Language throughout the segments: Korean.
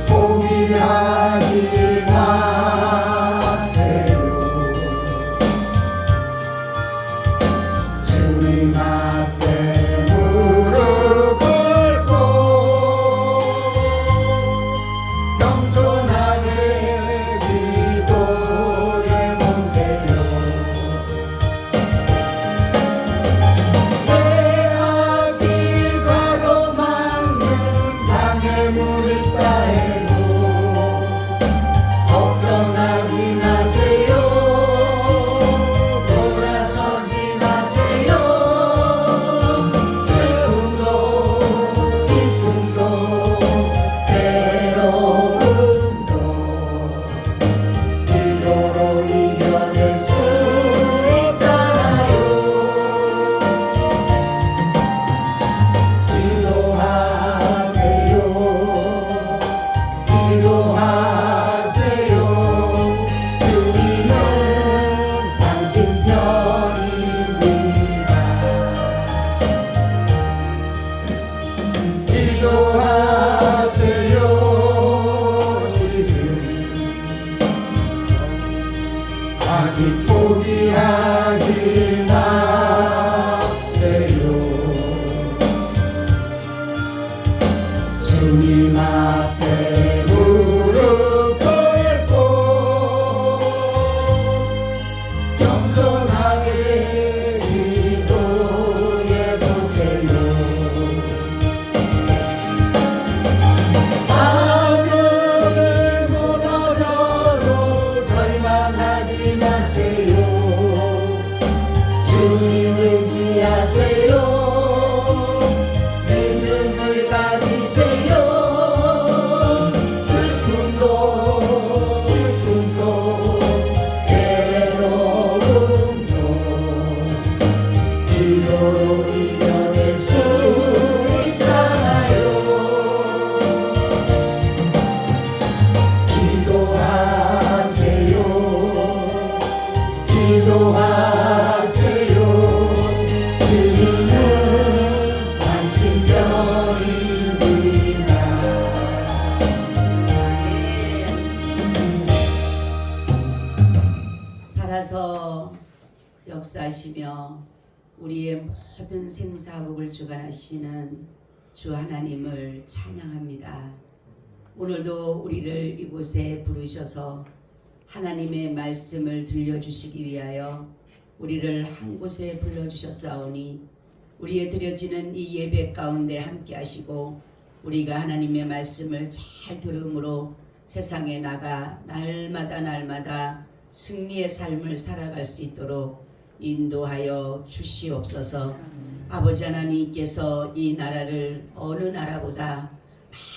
포기하지 마세요. 주님 앞에 무릎 꿇고 겸손하게 기도해 보세요. 내 앞길 가로막는 장애물이 있다 해도 걱정하지 마세요. 돌아서지 마세요. 슬픔도 기쁨도 괴로움도 기도로 이겨낼 수 있잖아요. 기도하세요. 기도하세요. 주님은 당신 편입니다. 기도하세요. 지금 아직 포기하지 마세요. 주님 앞에 무릎 꿇고 겸손하게 기도해 보세요. 하늘이 무너져도 절망하지 마세요. 주님 의지하세요. 믿음을 가지세요. 슬픔도 기쁨도 괴로움도 기도로 이겨낼 수 있잖아요. 기도하세요. 기도하세요. 주님은 당신 편입니다. 살아서 역사하시며 우리의 모든 생사복을 주관하시는 주 하나님을 찬양합니다. 오늘도 우리를 이곳에 부르셔서 하나님의 말씀을 들려주시기 위하여 우리를 한 곳에 불러주셨사오니 우리의 드려지는 이 예배 가운데 함께 하시고 우리가 하나님의 말씀을 잘 들음으로 세상에 나가 날마다 승리의 삶을 살아갈 수 있도록 인도하여 주시옵소서. 아버지 하나님께서 이 나라를 어느 나라보다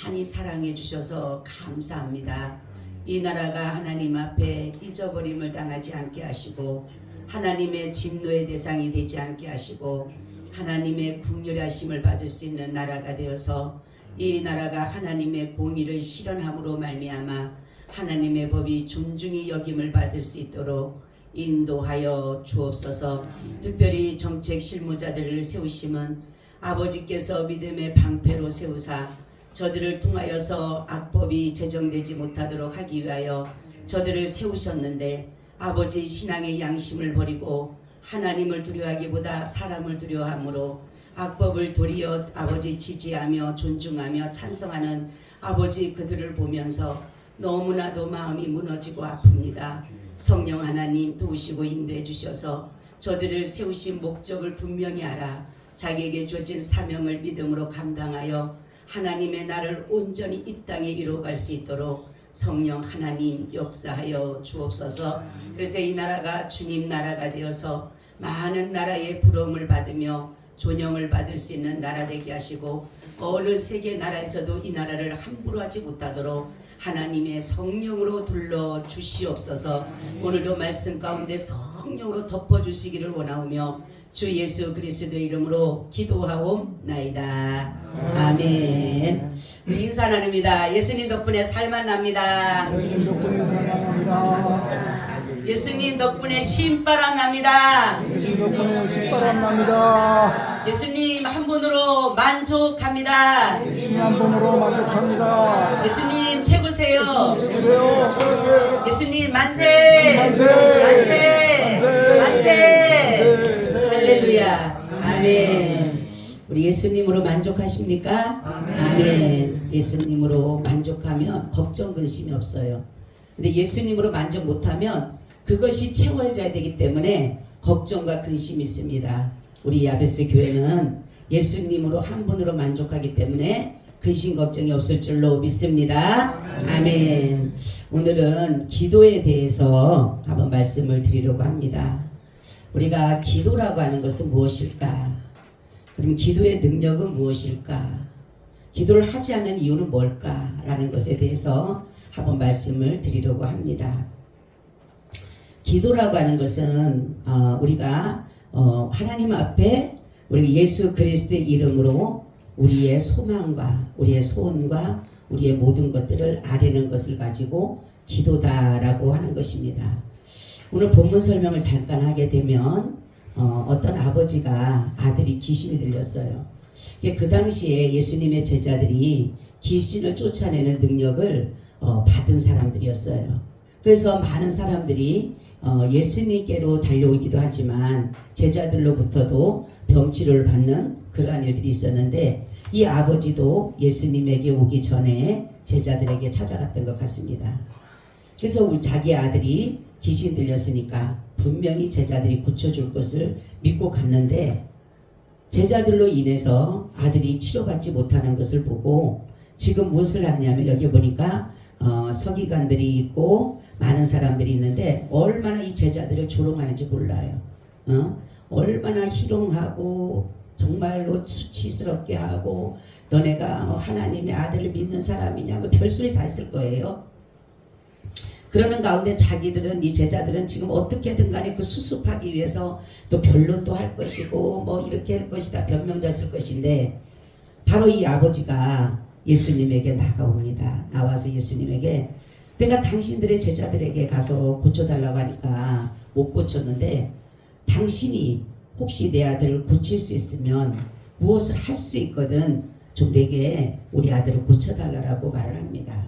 많이 사랑해 주셔서 감사합니다. 이 나라가 하나님 앞에 잊어버림을 당하지 않게 하시고 하나님의 진노의 대상이 되지 않게 하시고 하나님의 궁휼하심을 받을 수 있는 나라가 되어서 이 나라가 하나님의 공의를 실현함으로 말미암아 하나님의 법이 존중이 여김을 받을 수 있도록 인도하여 주옵소서. 특별히 정책 실무자들을 세우심은 아버지께서 믿음의 방패로 세우사 저들을 통하여서 악법이 제정되지 못하도록 하기 위하여 저들을 세우셨는데 아버지 신앙의 양심을 버리고 하나님을 두려워하기보다 사람을 두려워함으로 악법을 도리어 아버지 지지하며 존중하며 찬성하는 아버지 그들을 보면서 너무나도 마음이 무너지고 아픕니다. 성령 하나님 도우시고 인도해 주셔서 저들을 세우신 목적을 분명히 알아 자기에게 주어진 사명을 믿음으로 감당하여 하나님의 나를 온전히 이 땅에 이루어갈 수 있도록 성령 하나님 역사하여 주옵소서. 그래서 이 나라가 주님 나라가 되어서 많은 나라의 부러움을 받으며 존영을 받을 수 있는 나라 되게 하시고 어느 세계 나라에서도 이 나라를 함부로 하지 못하도록 하나님의 성령으로 둘러 주시옵소서. 오늘도 말씀 가운데 성령으로 덮어 주시기를 원하오며 주 예수 그리스도의 이름으로 기도하옵나이다. 아멘. 우리 인사 나눕니다. 예수님 덕분에 살만 납니다. 예수님 덕분에 신바람 납니다. 예수님 덕분에 신바람 납니다. 예수님 한 분으로 만족합니다. 예수님 한 분으로 만족합니다. 예수님 최고세요. 주세요. 예수님 만세! 만세! 만세! 만세! 만세! 할렐루야. 아멘. 우리 예수님으로 만족하십니까? 아멘. 예수님으로 만족하면 걱정 근심이 없어요. 근데 예수님으로 만족 못하면 그것이 채워져야 되기 때문에 걱정과 근심이 있습니다. 우리 야베스 교회는 예수님으로 한 분으로 만족하기 때문에 근심 걱정이 없을 줄로 믿습니다. 아멘. 오늘은 기도에 대해서 한번 말씀을 드리려고 합니다. 우리가 기도라고 하는 것은 무엇일까? 그럼 기도의 능력은 무엇일까? 기도를 하지 않는 이유는 뭘까? 라는 것에 대해서 한번 말씀을 드리려고 합니다. 기도라고 하는 것은 우리가 하나님 앞에 우리 예수 그리스도의 이름으로 우리의 소망과 우리의 소원과 우리의 모든 것들을 아뢰는 것을 가지고 기도다라고 하는 것입니다. 오늘 본문 설명을 잠깐 하게 되면 어떤 아버지가 아들이 귀신이 들렸어요. 그 당시에 예수님의 제자들이 귀신을 쫓아내는 능력을 받은 사람들이었어요. 그래서 많은 사람들이 예수님께로 달려오기도 하지만 제자들로부터도 병치료를 받는 그러한 일들이 있었는데 이 아버지도 예수님에게 오기 전에 제자들에게 찾아갔던 것 같습니다. 그래서 우리 자기 아들이 귀신 들렸으니까 분명히 제자들이 고쳐줄 것을 믿고 갔는데 제자들로 인해서 아들이 치료받지 못하는 것을 보고 지금 무엇을 하느냐면 여기 보니까 서기관들이 있고 많은 사람들이 있는데 얼마나 이 제자들을 조롱하는지 몰라요. 얼마나 희롱하고 정말로 수치스럽게 하고 너네가 하나님의 아들을 믿는 사람이냐 뭐 별소리 다 했을 거예요. 그러는 가운데 자기들은 이 제자들은 지금 어떻게든 간에 그 수습하기 위해서 또 변론도 할 것이고 뭐 이렇게 할 것이다 변명도 했을 것인데 바로 이 아버지가 예수님에게 나가옵니다. 나와서 예수님에게 내가 당신들의 제자들에게 가서 고쳐달라고 하니까 못 고쳤는데 당신이 혹시 내 아들을 고칠 수 있으면 무엇을 할 수 있거든 좀 내게 우리 아들을 고쳐달라고 말을 합니다.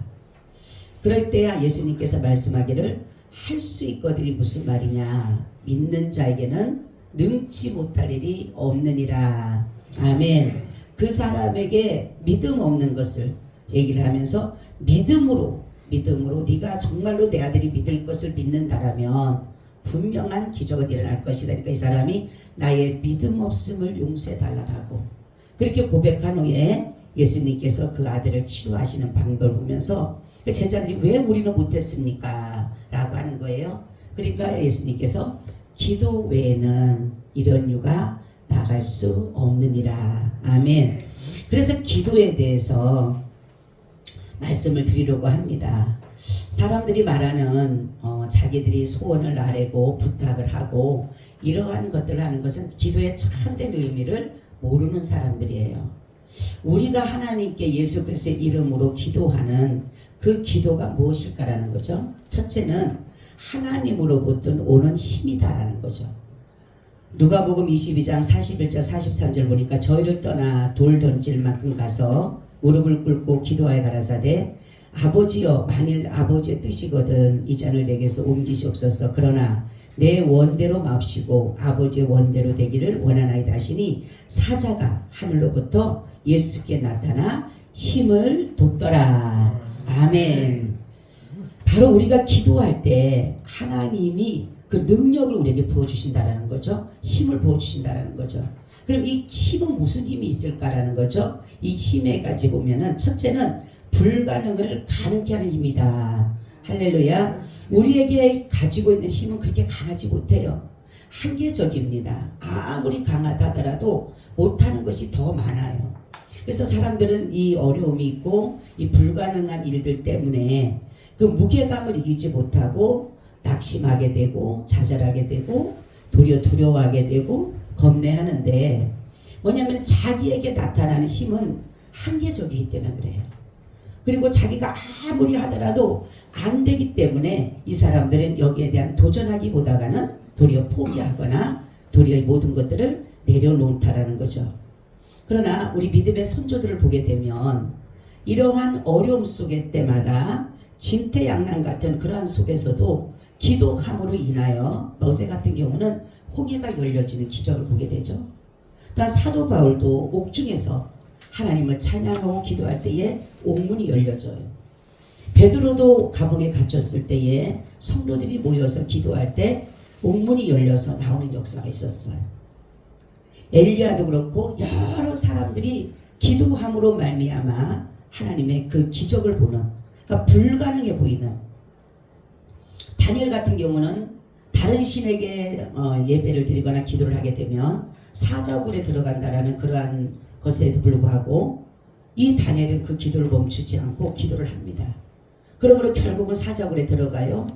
그럴 때야 예수님께서 말씀하기를 할 수 있거든이 무슨 말이냐 믿는 자에게는 능치 못할 일이 없느니라. 아멘. 그 사람에게 믿음 없는 것을 얘기를 하면서 믿음으로 네가 정말로 내 아들이 믿을 것을 믿는다라면 분명한 기적이 일어날 것이다. 그러니까 이 사람이 나의 믿음 없음을 용서해 달라고 그렇게 고백한 후에 예수님께서 그 아들을 치료하시는 방법을 보면서 제자들이 왜 우리는 못했습니까? 라고 하는 거예요. 그러니까 예수님께서 기도 외에는 이런 유가 나갈 수 없느니라. 아멘. 그래서 기도에 대해서 말씀을 드리려고 합니다. 사람들이 말하는 자기들이 소원을 아뢰고 부탁을 하고 이러한 것들을 하는 것은 기도의 참된 의미를 모르는 사람들이에요. 우리가 하나님께 예수 그리스도의 이름으로 기도하는 그 기도가 무엇일까라는 거죠. 첫째는 하나님으로부터 오는 힘이다라는 거죠. 누가복음 22장 41절 43절 보니까 저희를 떠나 돌 던질 만큼 가서 무릎을 꿇고 기도하여 가라사대 아버지여 만일 아버지의 뜻이거든 이 잔을 내게서 옮기시옵소서. 그러나 내 원대로 마옵시고 아버지의 원대로 되기를 원하나이다 하시니 사자가 하늘로부터 예수께 나타나 힘을 돋더라. 아멘. 바로 우리가 기도할 때 하나님이 그 능력을 우리에게 부어주신다라는 거죠. 힘을 부어주신다라는 거죠. 그럼 이 힘은 무슨 힘이 있을까라는 거죠. 이 힘에 가지 보면은 첫째는 불가능을 가능케 하는 힘이다. 할렐루야. 우리에게 가지고 있는 힘은 그렇게 강하지 못해요. 한계적입니다. 아무리 강하다 하더라도 못하는 것이 더 많아요. 그래서 사람들은 이 어려움이 있고 이 불가능한 일들 때문에 그 무게감을 이기지 못하고 낙심하게 되고 좌절하게 되고 도리어 두려워하게 되고 겁내하는데 뭐냐면 자기에게 나타나는 힘은 한계적이기 때문에 그래요. 그리고 자기가 아무리 하더라도 안 되기 때문에 이 사람들은 여기에 대한 도전하기보다는 도리어 포기하거나 도리어 모든 것들을 내려놓다라는 거죠. 그러나 우리 믿음의 선조들을 보게 되면 이러한 어려움 속의 때마다 진퇴양난 같은 그러한 속에서도 기도함으로 인하여 모세 같은 경우는 홍해가 열려지는 기적을 보게 되죠. 또한 사도 바울도 옥중에서 하나님을 찬양하고 기도할 때에 옥문이 열려져요. 베드로도 감옥에 갇혔을 때에 성도들이 모여서 기도할 때 옥문이 열려서 나오는 역사가 있었어요. 엘리야도 그렇고 여러 사람들이 기도함으로 말미암아 하나님의 그 기적을 보는, 그러니까 불가능해 보이는, 다니엘 같은 경우는 다른 신에게 예배를 드리거나 기도를 하게 되면 사자굴에 들어간다라는 그러한 것에도 불구하고 이 다니엘은 그 기도를 멈추지 않고 기도를 합니다. 그러므로 결국은 사자굴에 들어가요.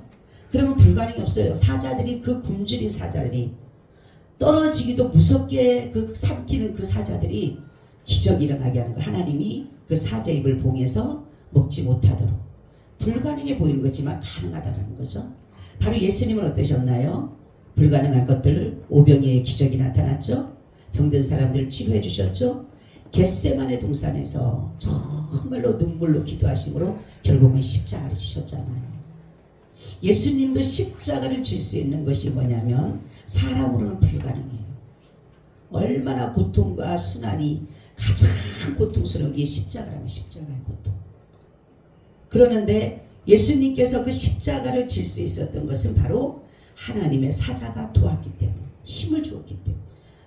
그러면 불가능이 없어요. 사자들이, 그 굶주린 사자들이, 떨어지기도 무섭게 그 삼키는 그 사자들이 기적이 일어나게 하는 거예요. 하나님이 그 사자 입을 봉해서 먹지 못하도록. 불가능해 보이는 거지만 가능하다는 거죠. 바로 예수님은 어떠셨나요? 불가능한 것들, 오병이의 기적이 나타났죠. 병든 사람들을 치료해 주셨죠. 겟세마네 동산에서 정말로 눈물로 기도하심으로 결국은 십자가를 지셨잖아요. 예수님도 십자가를 질 수 있는 것이 뭐냐면 사람으로는 불가능해요. 얼마나 고통과 순환이 가장 고통스러운 게 십자가라는 십자가의 고통. 그러는데 예수님께서 그 십자가를 질 수 있었던 것은 바로 하나님의 사자가 도왔기 때문에, 힘을 주었기 때문에.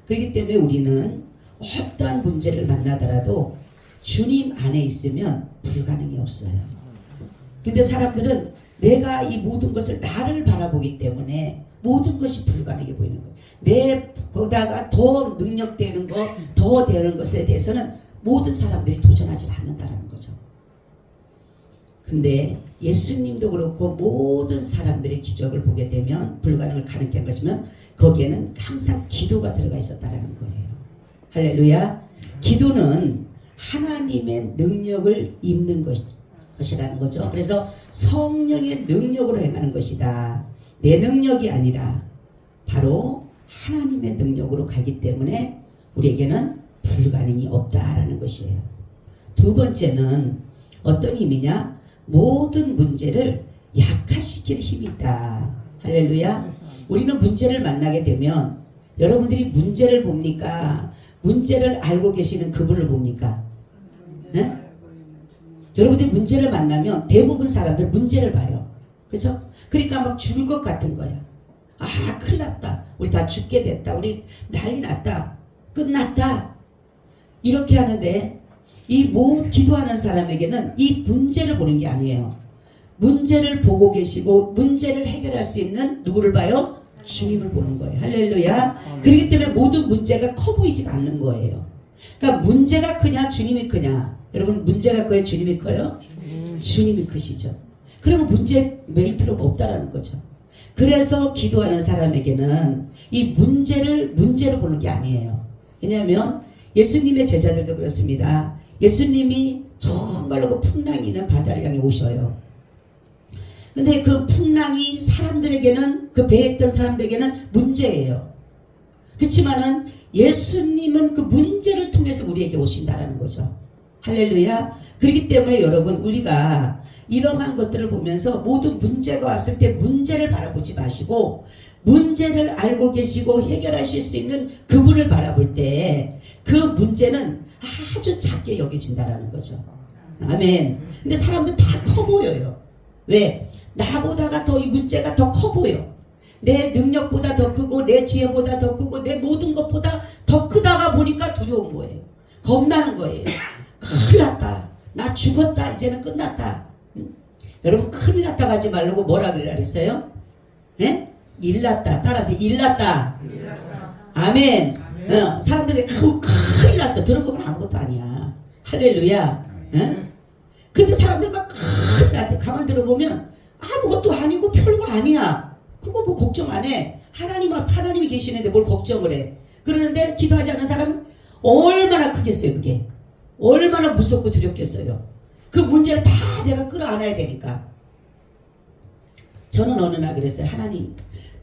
그렇기 때문에 우리는 어떠한 문제를 만나더라도 주님 안에 있으면 불가능이 없어요. 근데 사람들은 내가 이 모든 것을 나를 바라보기 때문에 모든 것이 불가능해 보이는 거예요. 내보다가 더 능력되는 것, 더 되는 것에 대해서는 모든 사람들이 도전하지 않는다는 거죠. 근데 예수님도 그렇고 모든 사람들의 기적을 보게 되면, 불가능을 가능케 한 것이면 거기에는 항상 기도가 들어가 있었다는 거예요. 할렐루야. 기도는 하나님의 능력을 입는 것이라는 거죠. 그래서 성령의 능력으로 행하는 것이다. 내 능력이 아니라 바로 하나님의 능력으로 가기 때문에 우리에게는 불가능이 없다라는 것이에요. 두 번째는 어떤 힘이냐? 모든 문제를 약화시킬 힘이 있다. 할렐루야. 우리는 문제를 만나게 되면, 여러분들이 문제를 봅니까? 문제를 알고 계시는 그분을 봅니까? 네? 여러분들이 문제를 만나면 대부분 사람들 문제를 봐요. 그렇죠? 그러니까 막 죽을 것 같은 거야. 아, 큰일 났다. 우리 다 죽게 됐다. 우리 난리 났다. 끝났다. 이렇게 하는데 이 기도하는 사람에게는 이 문제를 보는 게 아니에요. 문제를 보고 계시고 문제를 해결할 수 있는 누구를 봐요? 주님을 보는 거예요. 할렐루야. 그렇기 때문에 모든 문제가 커 보이지가 않는 거예요. 그러니까 문제가 크냐 주님이 크냐. 여러분, 문제가 커요 주님이 커요? 주님이 크시죠. 그러면 문제 매일 필요가 없다라는 거죠. 그래서 기도하는 사람에게는 이 문제로 보는 게 아니에요. 왜냐하면 예수님의 제자들도 그렇습니다. 예수님이 정말로 그 풍랑이 있는 바다를 향해 오셔요. 근데 그 풍랑이 사람들에게는, 그 배에 있던 사람들에게는 문제예요. 그렇지만은 예수님은 그 문제를 통해서 우리에게 오신다라는 거죠. 할렐루야. 그렇기 때문에 여러분, 우리가 이러한 것들을 보면서 모든 문제가 왔을 때 문제를 바라보지 마시고 문제를 알고 계시고 해결하실 수 있는 그분을 바라볼 때 그 문제는 아주 작게 여겨진다라는 거죠. 아멘. 근데 사람들 다 커 보여요. 왜? 나보다가 더 이 문제가 더 커 보여. 내 능력보다 더 크고 내 지혜보다 더 크고 내 모든 것보다 더 크다가 보니까 두려운 거예요. 겁나는 거예요. 큰일 났다. 나 죽었다. 이제는 끝났다. 여러분, 큰일 났다 가지 말라고 뭐라 그랬어요? 예? 일났다. 따라서 일났다. 아멘. 사람들이 큰일 났어. 들어보면 아무것도 아니야. 할렐루야. 근데 사람들 막 큰일 났대. 가만 들어보면 아무것도 아니고 별거 아니야. 그거 뭐 걱정 안 해. 하나님이 계시는데 뭘 걱정을 해. 그러는데 기도하지 않는 사람은 얼마나 크겠어요. 그게 얼마나 무섭고 두렵겠어요. 그 문제를 다 내가 끌어안아야 되니까. 저는 어느 날 그랬어요. 하나님,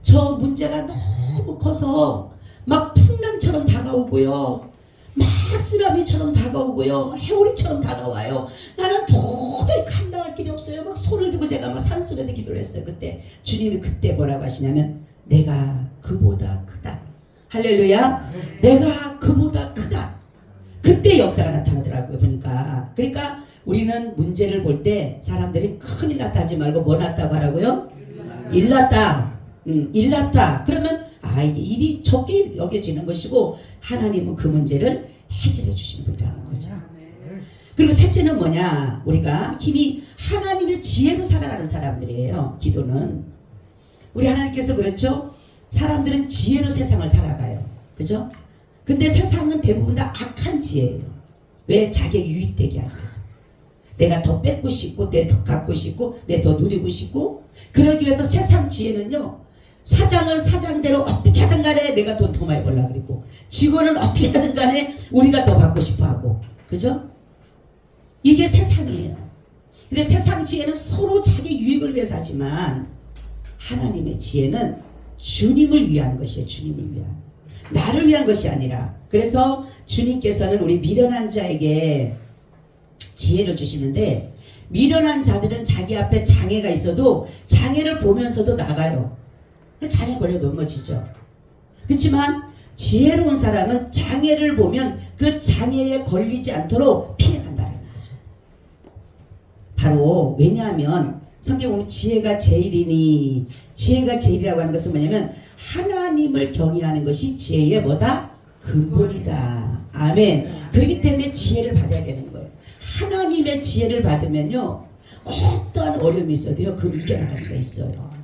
저 문제가 너무 커서 막 풍랑처럼 다가오고요. 막 쓰나미처럼 다가오고요. 해오리처럼 다가와요. 나는 도저히 감당할 길이 없어요. 막 손을 들고 제가 막 산속에서 기도를 했어요. 그때 주님이 그때 뭐라고 하시냐면 내가 그보다 크다. 할렐루야. 내가 그보다 크다. 그때 역사가 나타나더라고요. 보니까. 그러니까 우리는 문제를 볼 때 사람들이 큰일 났다 하지 말고 뭐 났다고 하라고요? 일 났다. 일 났다. 그러면 이게 일이 적게 여겨지는 것이고 하나님은 그 문제를 해결해 주시는 분이라는 거죠. 그리고 셋째는 뭐냐? 우리가 힘이 하나님의 지혜로 살아가는 사람들이에요. 기도는. 우리 하나님께서 그렇죠? 사람들은 지혜로 세상을 살아가요. 그죠? 근데 세상은 대부분 다 악한 지혜예요. 왜? 자기의 유익되게 하기 위해서. 내가 더 뺏고 싶고 내 더 갖고 싶고 내 더 누리고 싶고 그러기 위해서 세상 지혜는요. 사장은 사장대로 어떻게 하든 간에 내가 돈 더 많이 벌려고 그러고 직원은 어떻게 하든 간에 우리가 더 받고 싶어 하고 그죠? 이게 세상이에요. 근데 세상 지혜는 서로 자기 유익을 위해서 하지만 하나님의 지혜는 주님을 위한 것이에요. 주님을 위한. 나를 위한 것이 아니라. 그래서 주님께서는 우리 미련한 자에게 지혜를 주시는데 미련한 자들은 자기 앞에 장애가 있어도 장애를 보면서도 나가요. 장애 걸려 넘어지죠. 그렇지만 지혜로운 사람은 장애를 보면 그 장애에 걸리지 않도록 피해간다는 거죠. 바로 왜냐하면 성경 보면 지혜가 제일이니 지혜가 제일이라고 하는 것은 뭐냐면 하나님을 경외하는 것이 지혜의 뭐다? 근본이다. 아멘. 그렇기 때문에 지혜를 받아야 되는 거예요. 하나님의 지혜를 받으면요 어떠한 어려움이 있어도요 그걸 이겨나갈 수가 있어요.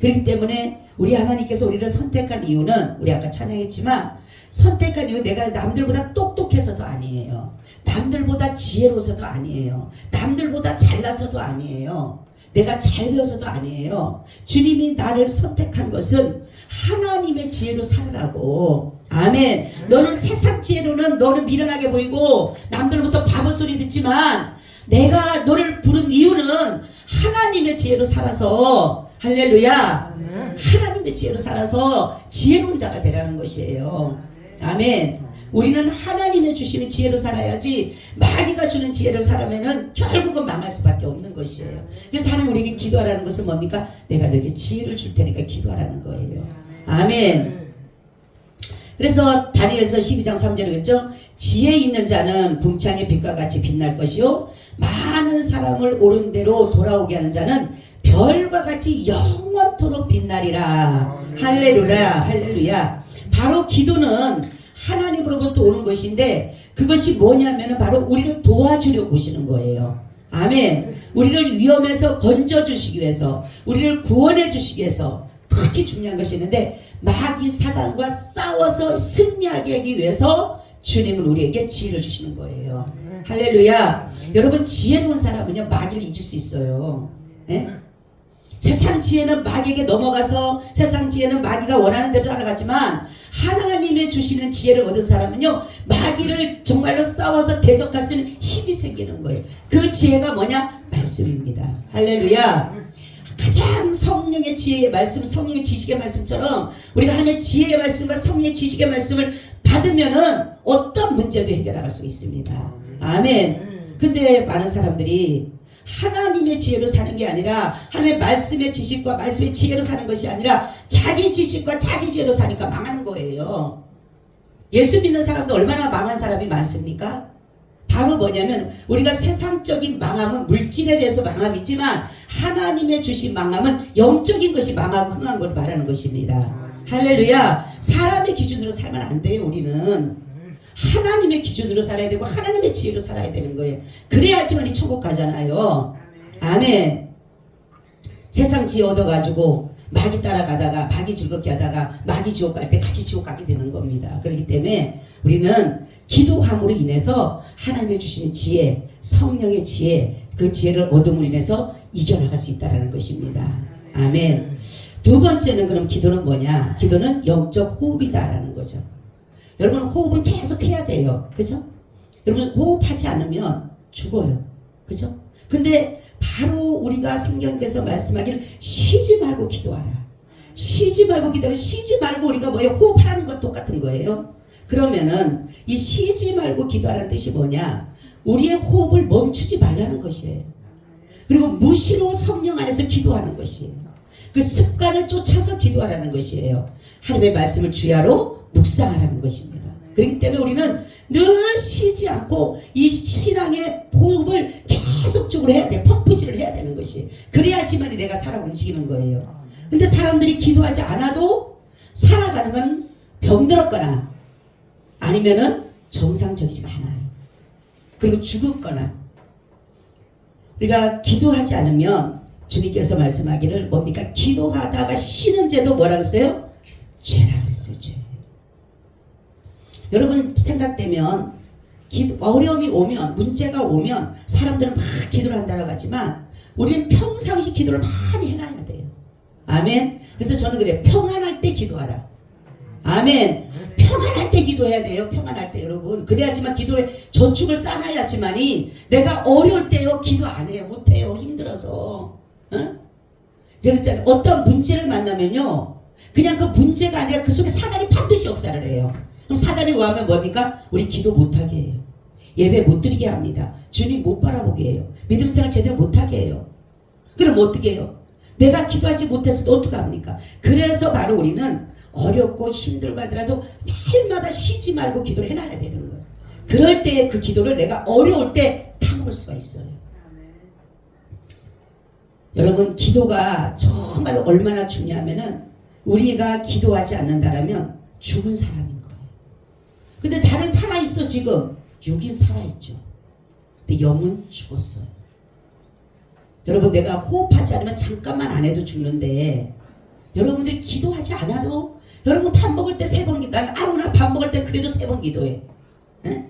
그렇기 때문에 우리 하나님께서 우리를 선택한 이유는 우리 아까 찬양했지만 선택한 이유 내가 남들보다 똑똑해서도 아니에요. 남들보다 지혜로워서도 아니에요. 남들보다 잘나서도 아니에요. 내가 잘 배워서도 아니에요. 주님이 나를 선택한 것은 하나님의 지혜로 살으라고. 아멘. 너는 세상 지혜로는 너는 미련하게 보이고 남들부터 바보 소리 듣지만 내가 너를 부른 이유는 하나님의 지혜로 살아서 할렐루야. 하나님의 지혜로 살아서 지혜로운 자가 되라는 것이에요. 아멘. 우리는 하나님의 주시는 지혜로 살아야지 마귀가 주는 지혜로 살아면은 결국은 망할 수밖에 없는 것이에요. 그래서 하나님 우리에게 기도하라는 것은 뭡니까? 내가 너에게 지혜를 줄 테니까 기도하라는 거예요. 아멘. 그래서 다니엘서 12장 3절에 그랬죠? 지혜 있는 자는 궁창의 빛과 같이 빛날 것이요 많은 사람을 옳은 대로 돌아오게 하는 자는 별과 같이 영원토록 빛나리라. 할렐루야. 할렐루야. 바로 기도는 하나님으로부터 오는 것인데 그것이 뭐냐면 바로 우리를 도와주려고 오시는 거예요. 아멘. 우리를 위험에서 건져주시기 위해서 우리를 구원해 주시기 위해서 특히 중요한 것이 있는데 마귀 사단과 싸워서 승리하게 하기 위해서 주님은 우리에게 지혜를 주시는 거예요. 할렐루야. 여러분 지혜로운 사람은요 마귀를 이길 수 있어요. 예? 세상 지혜는 마귀에게 넘어가서 세상 지혜는 마귀가 원하는 대로 따라가지만 하나님의 주시는 지혜를 얻은 사람은요 마귀를 정말로 싸워서 대적할 수 있는 힘이 생기는 거예요. 그 지혜가 뭐냐? 말씀입니다. 할렐루야. 가장 성령의 지혜의 말씀, 성령의 지식의 말씀처럼 우리가 하나님의 지혜의 말씀과 성령의 지식의 말씀을 받으면은 어떤 문제도 해결할 수 있습니다. 아멘. 근데 많은 사람들이 하나님의 지혜로 사는 게 아니라 하나님의 말씀의 지식과 말씀의 지혜로 사는 것이 아니라 자기 지식과 자기 지혜로 사니까 망하는 거예요. 예수 믿는 사람도 얼마나 망한 사람이 많습니까? 바로 뭐냐면 우리가 세상적인 망함은 물질에 대해서 망함이지만 하나님의 주신 망함은 영적인 것이 망하고 흥한 걸 말하는 것입니다. 할렐루야. 사람의 기준으로 살면 안 돼요. 우리는 하나님의 기준으로 살아야 되고 하나님의 지혜로 살아야 되는 거예요. 그래야지만 이 천국 가잖아요. 아멘. 세상 지혜 얻어가지고 마귀 따라가다가 마귀 즐겁게 하다가 마귀 지옥 갈 때 같이 지옥 가게 되는 겁니다. 그렇기 때문에 우리는 기도함으로 인해서 하나님의 주시는 지혜, 성령의 지혜, 그 지혜를 얻음으로 인해서 이겨나갈 수 있다는 것입니다. 아멘. 두 번째는 그럼 기도는 뭐냐? 기도는 영적 호흡이다라는 거죠. 여러분 호흡은 계속 해야 돼요. 그죠? 여러분 호흡하지 않으면 죽어요. 그죠? 근데 바로 우리가 성경에서 말씀하기를 쉬지 말고 기도하라. 쉬지 말고 기도하라. 쉬지 말고 우리가 뭐예요? 호흡하라는 것 똑같은 거예요. 그러면은 이 쉬지 말고 기도하라는 뜻이 뭐냐? 우리의 호흡을 멈추지 말라는 것이에요. 그리고 무시로 성령 안에서 기도하는 것이에요. 그 습관을 쫓아서 기도하라는 것이에요. 하나님의 말씀을 주야로 묵상하라는 것입니다. 그렇기 때문에 우리는 늘 쉬지 않고 이 신앙의 호흡을 계속적으로 해야 돼. 펌프질을 해야 되는 것이. 그래야지만 내가 살아 움직이는 거예요. 근데 사람들이 기도하지 않아도 살아가는 건 병들었거나 아니면은 정상적이지가 않아요. 그리고 죽었거나. 우리가 기도하지 않으면 주님께서 말씀하기를 뭡니까? 기도하다가 쉬는 죄도 뭐라고 했어요? 죄라 그랬어요. 죄. 여러분 생각되면 어려움이 오면 문제가 오면 사람들은 막 기도를 한다고 하지만 우리는 평상시 기도를 많이 해놔야 돼요. 아멘. 그래서 저는 그래요. 평안할 때 기도하라. 아멘. 평안할 때 기도해야 돼요. 평안할 때 여러분. 그래야지만 기도에 저축을 쌓아야지만이 내가 어려울 때요 기도 안 해요. 못해요. 힘들어서. 제가 있잖아요. 어떤 문제를 만나면요 그냥 그 문제가 아니라 그 속에 사단이 반드시 역사를 해요. 그럼 사단이 와면 뭡니까? 우리 기도 못하게 해요. 예배 못 드리게 합니다. 주님 못 바라보게 해요. 믿음 생활 제대로 못하게 해요. 그럼 어떻게 해요? 내가 기도하지 못해서 어떡합니까? 그래서 바로 우리는 어렵고 힘들고 하더라도 날마다 쉬지 말고 기도를 해놔야 되는 거예요. 그럴 때 그 기도를 내가 어려울 때 타먹을 수가 있어요. 여러분 기도가 정말 얼마나 중요하면은 우리가 기도하지 않는다라면 죽은 사람인 거예요. 근데 다른 살아있어 지금. 육이 살아있죠. 근데 영은 죽었어요. 여러분 내가 호흡하지 않으면 잠깐만 안 해도 죽는데 여러분들이 기도하지 않아도 여러분 밥 먹을 때 3번 기도 아무나 밥 먹을 때 그래도 3번 기도해. 에?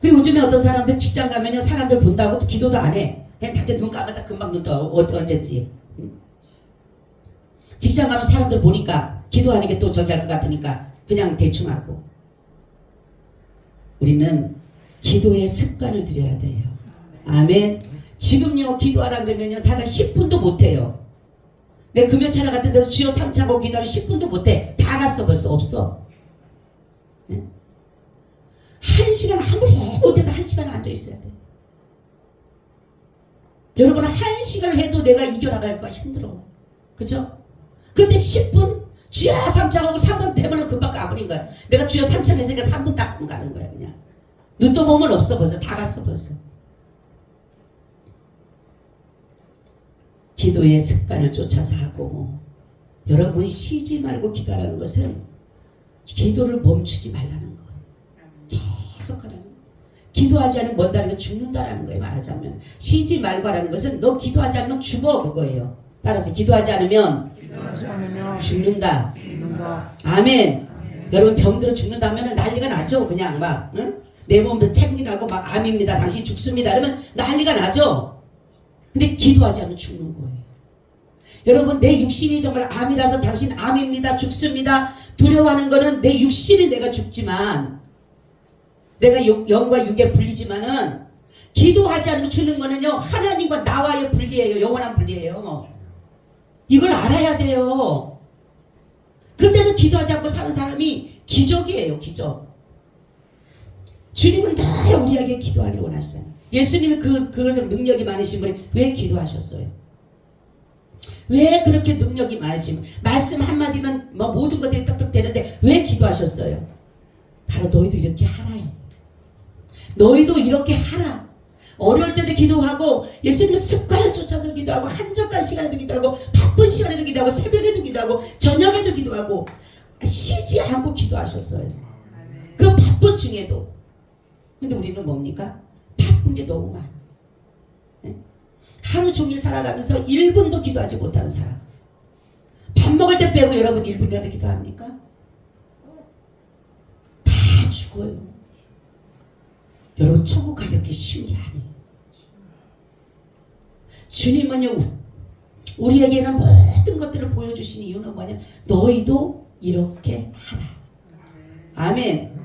그리고 요즘에 어떤 사람들 직장 가면요 사람들 본다고 또 기도도 안 해. 그냥 당장 눈 감았다 금방 눈 떠. 언제지. 직장 가면 사람들 보니까 기도하는 게 또 저기 할 것 같으니까 그냥 대충 하고. 우리는 기도의 습관을 들여야 돼요. 아멘. 지금요 기도하라 그러면요 다가 10분도 못해요. 내 금요차나 같은 데도 주여 3차고 기도하면 10분도 못해. 다 갔어. 벌써 없어. 네? 1시간 아무리 못해도 1시간 앉아있어야 돼. 여러분 1시간을 해도 내가 이겨나갈 거야. 힘들어. 그죠? 근데 10분 주여 3차하고 3분 되면 금방 가버린 거야. 내가 주여 3차 했으니까 3분 딱 가는 거야. 그냥 눈 떠보면 없어. 벌써 다 갔어. 벌써. 기도의 습관을 쫓아서 하고 여러분이 쉬지 말고 기도하라는 것은 기도를 멈추지 말라는 거예요. 계속 하라는 거예요. 기도하지 않으면 뭔다는 게 죽는다라는 거예요. 말하자면 쉬지 말고 하라는 것은 너 기도하지 않으면 죽어 그거예요. 따라서 기도하지 않으면 죽는다. 아멘. 여러분 병들어 죽는다면 난리가 나죠. 그냥 막 응? 내 몸도 책임나고 막 암입니다. 당신 죽습니다. 그러면 난리가 나죠. 근데 기도하지 않으면 죽는 거예요. 여러분 내 육신이 정말 암이라서 당신 암입니다. 죽습니다. 두려워하는 거는 내 육신이 내가 죽지만 내가 영과 육에 분리지만은 기도하지 않으면 죽는 거는요 하나님과 나와의 분리예요. 영원한 분리예요. 이걸 알아야 돼요. 근데도 기도하지 않고 사는 사람이 기적이에요. 기적. 주님은 늘 우리에게 기도하기를 원하시잖아요. 예수님이 그런 능력이 많으신 분이 왜 기도하셨어요? 왜 그렇게 능력이 많으시면 말씀 한마디면 뭐 모든 것들이 떡떡 되는데 왜 기도하셨어요? 바로 너희도 이렇게 하라요. 너희도 이렇게 하라. 어려울 때도 기도하고 예수님은 습관을 쫓아서 기도하고 한적한 시간에도 기도하고 바쁜 시간에도 기도하고 새벽에도 기도하고 저녁에도 기도하고 쉬지 않고 기도하셨어요. 그 바쁜 중에도. 근데 우리는 뭡니까? 바쁜 게 너무 많아. 네? 하루 종일 살아가면서 1분도 기도하지 못하는 사람. 밥 먹을 때 빼고 여러분 1분이라도 기도합니까? 다 죽어요. 여러분 천국 가격이 쉬운 게 아니에요. 주님은요 우리에게는 모든 것들을 보여주신 이유는 뭐냐면 너희도 이렇게 하라. 아멘.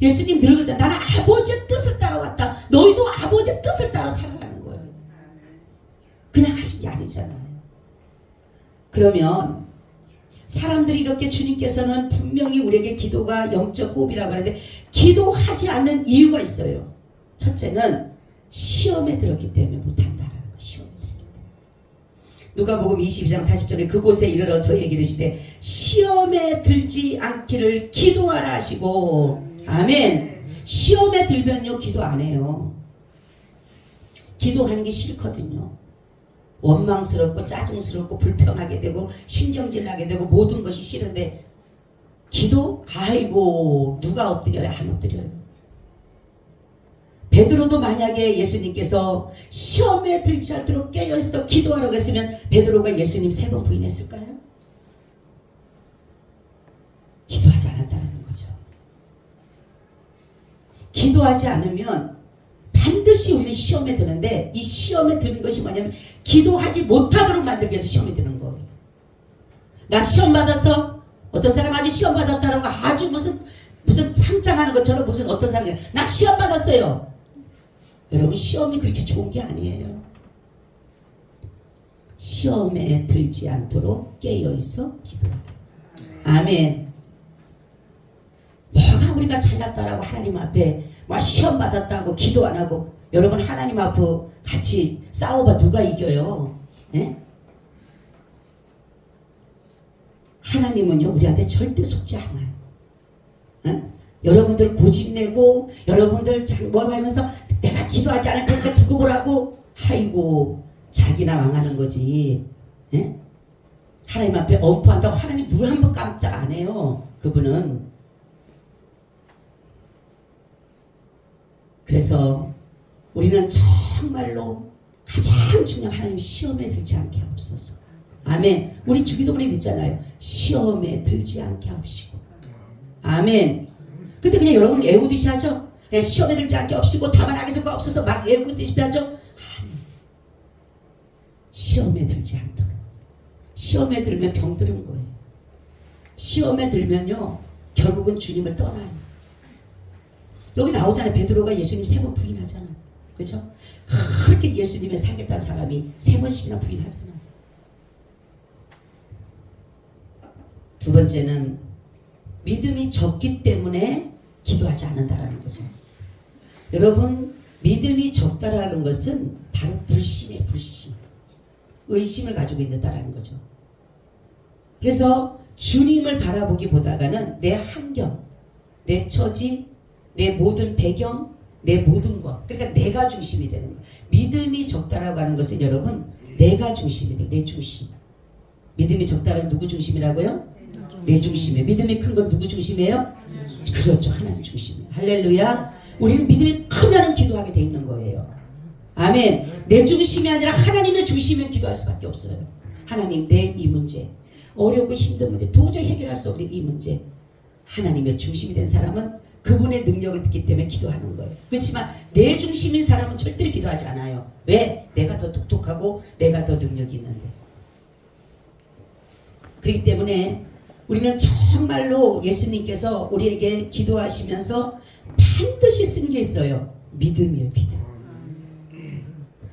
예수님 늘 그러잖아. 나는 아버지의 뜻을 따라왔다. 너희도 아버지의 뜻을 따라 살아가는 거예요. 그냥 하신 게 아니잖아요. 그러면 사람들이 이렇게 주님께서는 분명히 우리에게 기도가 영적 호흡이라고 하는데 기도하지 않는 이유가 있어요. 첫째는 시험에 들었기 때문에 못한다라는 거. 시험에 들었기 때문에. 누가복음 22장 40절에 그곳에 이르러 저희에게 이르시되 시험에 들지 않기를 기도하라 하시고 아멘. 시험에 들면요 기도 안 해요. 기도하는 게 싫거든요. 원망스럽고 짜증스럽고 불평하게 되고 신경질 나게 되고 모든 것이 싫은데 기도? 아이고 누가 엎드려요? 안 엎드려요. 베드로도 만약에 예수님께서 시험에 들지 않도록 깨어있어 기도하라고 했으면 베드로가 예수님 3번 부인했을까요? 기도하지 않았다는 거죠. 기도하지 않으면 반드시 우리는 시험에 드는데 이 시험에 드는 것이 뭐냐면 기도하지 못하도록 만들기 위해서 시험에 드는 거예요. 나 시험 받았어? 어떤 사람 아주 시험 받았다는 거 아주 무슨 상장하는 것처럼 무슨 어떤 사람이 나 시험 받았어요. 여러분 시험이 그렇게 좋은 게 아니에요. 시험에 들지 않도록 깨어있어 기도하라. 아멘. 뭐가 우리가 잘났다라고 하나님 앞에 막 시험 받았다고 기도 안 하고 여러분 하나님 앞에 같이 싸워봐 누가 이겨요? 예? 하나님은요 우리한테 절대 속지 않아요. 예? 여러분들 고집내고 여러분들 뭐 하면서 내가 기도하지 않을 테니까 두고 보라고 아이고 자기나 망하는 거지. 예? 하나님 앞에 엄포한다고 하나님 눈 한 번 깜짝 안 해요. 그분은. 그래서 우리는 정말로 가장 중요한 하나님 시험에 들지 않게 하옵소서. 아멘. 우리 주기도문에 있잖아요. 시험에 들지 않게 하옵시고. 아멘. 근데 그냥 여러분 애우듯이 하죠. 그냥 시험에 들지 않게 하옵시고 다만 악에서가 없어서 막 애우듯이 하죠. 아멘. 시험에 들지 않도록. 시험에 들면 병드는 거예요. 시험에 들면요 결국은 주님을 떠나요. 여기 나오잖아요. 베드로가 예수님 3번 부인하잖아요. 그렇죠? 그렇게 예수님을 살겠다는 사람이 3번씩이나 부인하잖아요. 두 번째는 믿음이 적기 때문에 기도하지 않는다라는 거죠. 여러분 믿음이 적다라는 것은 바로 불신이에요. 불신. 의심을 가지고 있다라는 거죠. 그래서 주님을 바라보기보다는 내 환경, 내 처지, 내 모든 배경, 내 모든 것. 그러니까 내가 중심이 되는 거예요. 믿음이 적다라고 하는 것은 여러분 내가 중심이 돼요. 내 중심. 믿음이 적다는 누구 중심이라고요? 내 중심이에요. 믿음이 큰 건 누구 중심이에요? 그렇죠. 하나님 중심이에요. 할렐루야. 우리는 믿음이 크면 기도하게 돼 있는 거예요. 아멘. 내 중심이 아니라 하나님의 중심이면 기도할 수밖에 없어요. 하나님 내 이 문제 어렵고 힘든 문제 도저히 해결할 수 없는 이 문제 하나님의 중심이 된 사람은 그분의 능력을 믿기 때문에 기도하는 거예요. 그렇지만 내 중심인 사람은 절대로 기도하지 않아요. 왜? 내가 더 똑똑하고 내가 더 능력이 있는데. 그렇기 때문에 우리는 정말로 예수님께서 우리에게 기도하시면서 반드시 쓴 게 있어요. 믿음이에요. 믿음.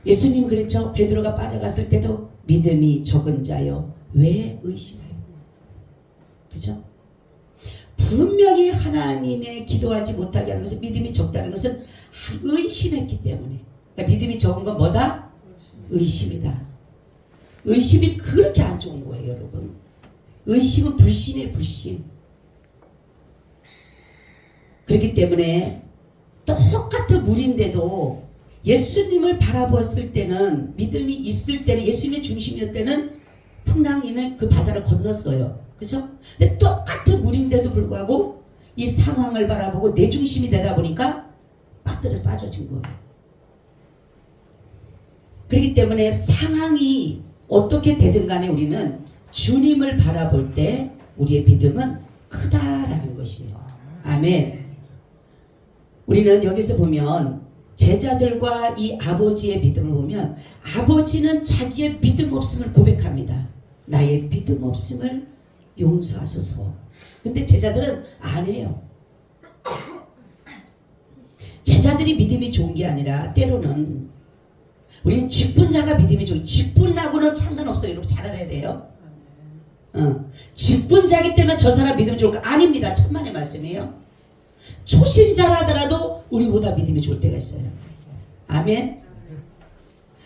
예수님 그랬죠. 베드로가 빠져갔을 때도 믿음이 적은 자여 왜 의심하여. 그렇죠? 분명히 하나님의 기도하지 못하게 하는 것은 믿음이 적다는 것은 의심했기 때문에. 그러니까 믿음이 적은 건 뭐다? 의심이다. 의심이 그렇게 안 좋은 거예요, 여러분. 의심은 불신이에요, 불신. 그렇기 때문에 똑같은 물인데도 예수님을 바라보았을 때는 믿음이 있을 때는 예수님의 중심이었을 때는 풍랑이는 그 바다를 건넜어요. 그렇죠? 근데 똑같은 물인데도 불구하고 이 상황을 바라보고 내 중심이 되다 보니까 빠져진 거예요. 그렇기 때문에 상황이 어떻게 되든 간에 우리는 주님을 바라볼 때 우리의 믿음은 크다라는 것이에요. 아멘. 우리는 여기서 보면 제자들과 이 아버지의 믿음을 보면 아버지는 자기의 믿음 없음을 고백합니다. 나의 믿음 없음을 용서하소서. 근데 제자들은 안 해요. 믿음이 좋은 게 아니라 때로는 우리는 직분자가 믿음이 좋은, 직분하고는 상관없어요. 여러분 잘 알아야 돼요. 직분자기 때문에 저 사람 믿음이 좋을까? 아닙니다. 천만의 말씀이에요. 초신자라더라도 우리보다 믿음이 좋을 때가 있어요. 아멘.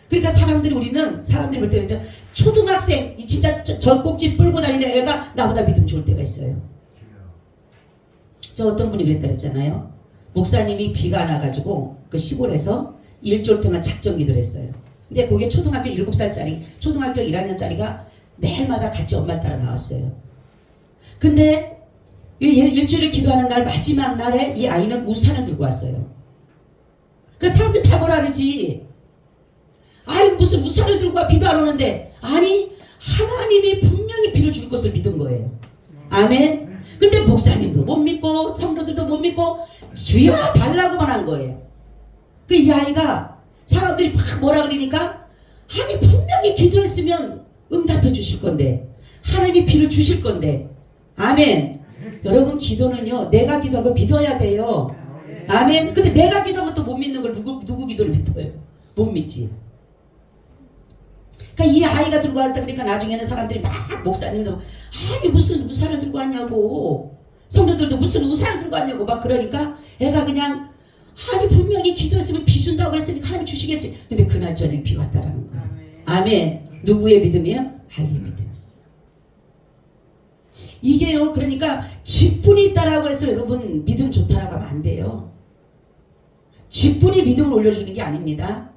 그러니까 우리는 사람들이 볼 때 그러죠. 초등학생 진짜 젖꼭지 뿔고 다니는 애가 나보다 믿음 좋을 때가 있어요. 저 어떤 분이 그랬다 그랬잖아요. 목사님이 비가 나가지고 그 시골에서 일주일 동안 작정기도를 했어요. 근데 그게 초등학교 7살짜리, 초등학교 1학년짜리가 매일마다 같이 엄마를 따라 나왔어요. 근데 일주일을 기도하는 날 마지막 날에 이 아이는 우산을 들고 왔어요. 그 사람들 다 뭐라 그러지. 아이고 무슨 우산을 들고 와, 비도 안 오는데. 아니 하나님이 분명히 비를 줄 것을 믿은 거예요. 아멘. 근데 목사님도 못 믿고 성도들도 못 믿고 주여 달라고만 한 거예요. 그 이 아이가 사람들이 막 뭐라 그러니까 아니 분명히 기도했으면 응답해 주실 건데 하나님이 비를 주실 건데. 아멘. 여러분 기도는요 내가 기도한 거 믿어야 돼요. 아멘. 근데 내가 기도한 것도 못 믿는 걸 누구 기도를 믿어요? 못 믿지. 그러니까 이 아이가 들고 왔다 그러니까 나중에는 사람들이 막 목사님도 아니 무슨 우산을 들고 왔냐고, 성도들도 무슨 우산을 들고 왔냐고 막 그러니까 애가 그냥 아니 분명히 기도했으면 비 준다고 했으니까 하나님 주시겠지. 근데 그날 저녁 비가 왔다라는 거예요. 아멘. 누구의 믿음이에요? 아이의 믿음. 이게요 그러니까 직분이 있다라고 해서 여러분 믿음 좋다라고 하면 안 돼요. 직분이 믿음을 올려주는 게 아닙니다.